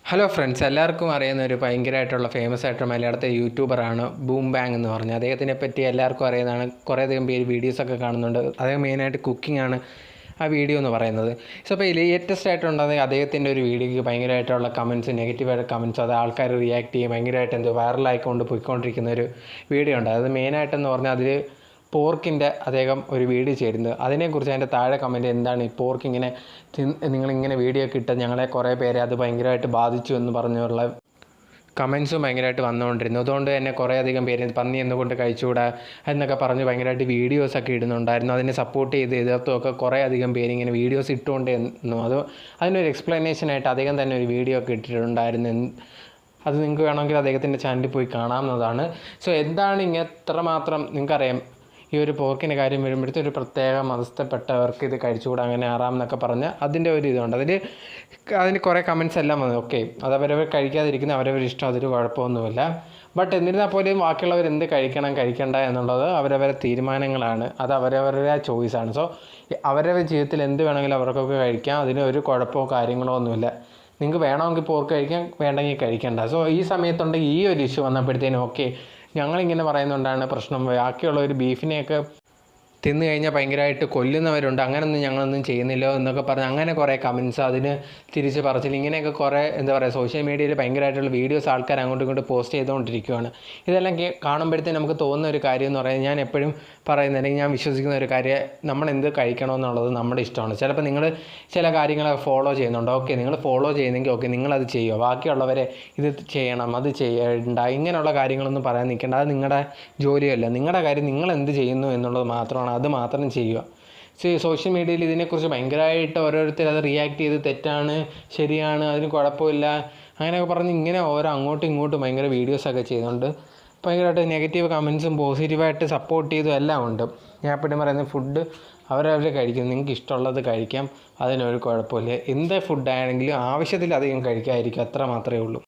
Hello friends, എല്ലാവർക്കും അറിയുന്ന ഒരു ഭയങ്കരമായിട്ടുള്ള ഫേമസ് ആയിട്ടുള്ള മലയാളത്തെ യൂട്യൂബറാണ് ബൂം ബാങ് എന്ന് പറഞ്ഞത്. അദ്ദേഹത്തിനെ പറ്റി എല്ലാവർക്കും അറിയുന്നതാണ്. കുറേയധികം പേര് വീഡിയോസൊക്കെ കാണുന്നുണ്ട്. അദ്ദേഹം മെയിനായിട്ട് കുക്കിംഗ് ആണ് ആ വീഡിയോ എന്ന് പറയുന്നത്. സോ അപ്പോൾ ലേറ്റസ്റ്റ് ആയിട്ടുള്ളത് അദ്ദേഹത്തിൻ്റെ ഒരു വീഡിയോയ്ക്ക് ഭയങ്കരമായിട്ടുള്ള കമൻറ്റ്സ്, നെഗറ്റീവായിട്ട് കമൻറ്റ്സ്, അത് ആൾക്കാർ റിയാക്ട് ചെയ്യും, ഭയങ്കരമായിട്ട് വൈറലായിക്കൊണ്ട് പോയിക്കൊണ്ടിരിക്കുന്ന ഒരു വീഡിയോ ഉണ്ട്. അത് മെയിനായിട്ടെന്ന് പറഞ്ഞാൽ അതിൽ പോർക്കിൻ്റെ അദ്ദേഹം ഒരു വീഡിയോ ചേരുന്നത്. അതിനെക്കുറിച്ച് അതിൻ്റെ താഴെ കമൻറ്റ് എന്താണ് ഈ പോർക്ക് ഇങ്ങനെ നിങ്ങളിങ്ങനെ വീഡിയോ ഒക്കെ ഇട്ട് ഞങ്ങളെ കുറേ പേരെ അത് ഭയങ്കരമായിട്ട് ബാധിച്ചു എന്ന് പറഞ്ഞുള്ള കമൻസും ഭയങ്കരമായിട്ട് വന്നുകൊണ്ടിരുന്നു. അതുകൊണ്ട് തന്നെ കുറേയധികം പേര് പന്നി എന്തുകൊണ്ട് കഴിച്ചുകൂടാ എന്നൊക്കെ പറഞ്ഞ് ഭയങ്കരമായിട്ട് വീഡിയോസൊക്കെ ഇടുന്നുണ്ടായിരുന്നു. അതിനെ സപ്പോർട്ട് ചെയ്ത് എതിർത്തുമൊക്കെ കുറേയധികം പേര് ഇങ്ങനെ വീഡിയോസ് ഇട്ടുകൊണ്ടിരുന്നു. അതിനൊരു എക്സ്പ്ലനേഷനായിട്ട് അദ്ദേഹം തന്നെ ഒരു വീഡിയോ ഒക്കെ ഇട്ടിട്ടുണ്ടായിരുന്നു. അത് നിങ്ങൾക്ക് വേണമെങ്കിൽ അദ്ദേഹത്തിൻ്റെ ചാനലിൽ പോയി കാണാവുന്നതാണ്. സോ എന്താണ് ഇങ്ങനെ എത്രമാത്രം നിങ്ങൾക്കറിയാം, ഈ ഒരു പോർക്കിൻ്റെ കാര്യം വരുമ്പോഴത്തെ ഒരു പ്രത്യേക മതസ്ഥപ്പെട്ടവർക്ക് ഇത് കഴിച്ചുകൂടാ, അങ്ങനെ ആറാം എന്നൊക്കെ പറഞ്ഞ് അതിൻ്റെ ഒരു ഇതുണ്ട്. അതിന് കുറേ കമൻറ്റ്സ് എല്ലാം വന്നു. ഓക്കെ, അത് അവരവർ കഴിക്കാതിരിക്കുന്ന അവരവർ ഇഷ്ടം, അതൊരു കുഴപ്പമൊന്നുമില്ല. ബട്ട് എന്നിരുന്നാൽ പോലും ബാക്കിയുള്ളവർ എന്ത് കഴിക്കണം കഴിക്കണ്ട എന്നുള്ളത് അവരവരുടെ തീരുമാനങ്ങളാണ്, അത് അവരവരുടെ ചോയ്സാണ്. സോ അവരവരുടെ ജീവിതത്തിൽ എന്ത് വേണമെങ്കിലും അവർക്കൊക്കെ കഴിക്കാം, അതിന് ഒരു കുഴപ്പമോ കാര്യങ്ങളോ ഒന്നുമില്ല. നിങ്ങൾക്ക് വേണമെങ്കിൽ പോർക്ക് കഴിക്കാം, വേണ്ടെങ്കിൽ കഴിക്കണ്ട. സോ ഈ സമയത്തുണ്ടെങ്കിൽ ഈ ഒരു ഇഷ്യൂ വന്നപ്പോഴത്തേനും ഓക്കെ, ഞങ്ങളിങ്ങനെ പറയുന്നതുകൊണ്ടാണ് പ്രശ്നം, ബാക്കിയുള്ള ഒരു ബീഫിനെയൊക്കെ തിന്നു കഴിഞ്ഞാൽ ഭയങ്കരമായിട്ട് കൊല്ലുന്നവരുണ്ട്, അങ്ങനെയൊന്നും ഞങ്ങളൊന്നും ചെയ്യുന്നില്ലോ എന്നൊക്കെ പറഞ്ഞ് അങ്ങനെ കുറേ കമൻറ്റ്സ്, അതിന് തിരിച്ച് പറച്ചിൽ, ഇങ്ങനെയൊക്കെ കുറേ എന്താ പറയുക, സോഷ്യൽ മീഡിയയിൽ ഭയങ്കരമായിട്ടുള്ള വീഡിയോസ് ആൾക്കാർ അങ്ങോട്ടും ഇങ്ങോട്ട് പോസ്റ്റ് ചെയ്തുകൊണ്ടിരിക്കുകയാണ്. ഇതെല്ലാം കാണുമ്പോഴത്തേക്കും നമുക്ക് തോന്നുന്ന ഒരു കാര്യം എന്ന് പറയുന്നത്, ഞാൻ എപ്പോഴും പറയുന്നുണ്ടെങ്കിൽ ഞാൻ വിശ്വസിക്കുന്ന ഒരു കാര്യം, നമ്മൾ എന്ത് കഴിക്കണമെന്നുള്ളത് നമ്മുടെ ഇഷ്ടമാണ്. ചിലപ്പോൾ നിങ്ങൾ ചില കാര്യങ്ങൾ ഫോളോ ചെയ്യുന്നുണ്ട്, ഓക്കെ, നിങ്ങൾ ഫോളോ ചെയ്യുന്നെങ്കിൽ ഓക്കെ, നിങ്ങളത് ചെയ്യുക. ബാക്കിയുള്ളവരെ ഇത് ചെയ്യണം, അത് ചെയ്യണ്ട, ഇങ്ങനെയുള്ള കാര്യങ്ങളൊന്നും പറയാൻ നിൽക്കേണ്ട. അത് നിങ്ങളുടെ ജോലിയല്ല. നിങ്ങളുടെ കാര്യം നിങ്ങൾ എന്ത് ചെയ്യുന്നു എന്നുള്ളത് മാത്രമാണ്, അത് മാത്രം ചെയ്യുക. സോഷ്യൽ മീഡിയയിൽ ഇതിനെക്കുറിച്ച് ഭയങ്കരമായിട്ട് ഓരോരുത്തർ അത് റിയാക്ട് ചെയ്ത് തെറ്റാണ്, ശരിയാണ്, അതിന് കുഴപ്പമില്ല അങ്ങനെയൊക്കെ പറഞ്ഞ് ഇങ്ങനെ ഓരോ അങ്ങോട്ടും ഇങ്ങോട്ടും ഭയങ്കര വീഡിയോസൊക്കെ ചെയ്യുന്നുണ്ട്. ഭയങ്കരമായിട്ട് നെഗറ്റീവ് കമൻസും പോസിറ്റീവായിട്ട് സപ്പോർട്ട് ചെയ്തും എല്ലാം ഉണ്ട്. ഞാൻ എപ്പോഴും പറയുന്നത്, ഫുഡ് അവരവർ കഴിക്കും, നിങ്ങൾക്ക് ഇഷ്ടമുള്ളത് കഴിക്കാം, അതിനൊരു കുഴപ്പമില്ല. എന്ത് ഫുഡാണെങ്കിലും ആവശ്യത്തിലധികം കഴിക്കാതിരിക്കും, അത്ര മാത്രമേ ഉള്ളൂ.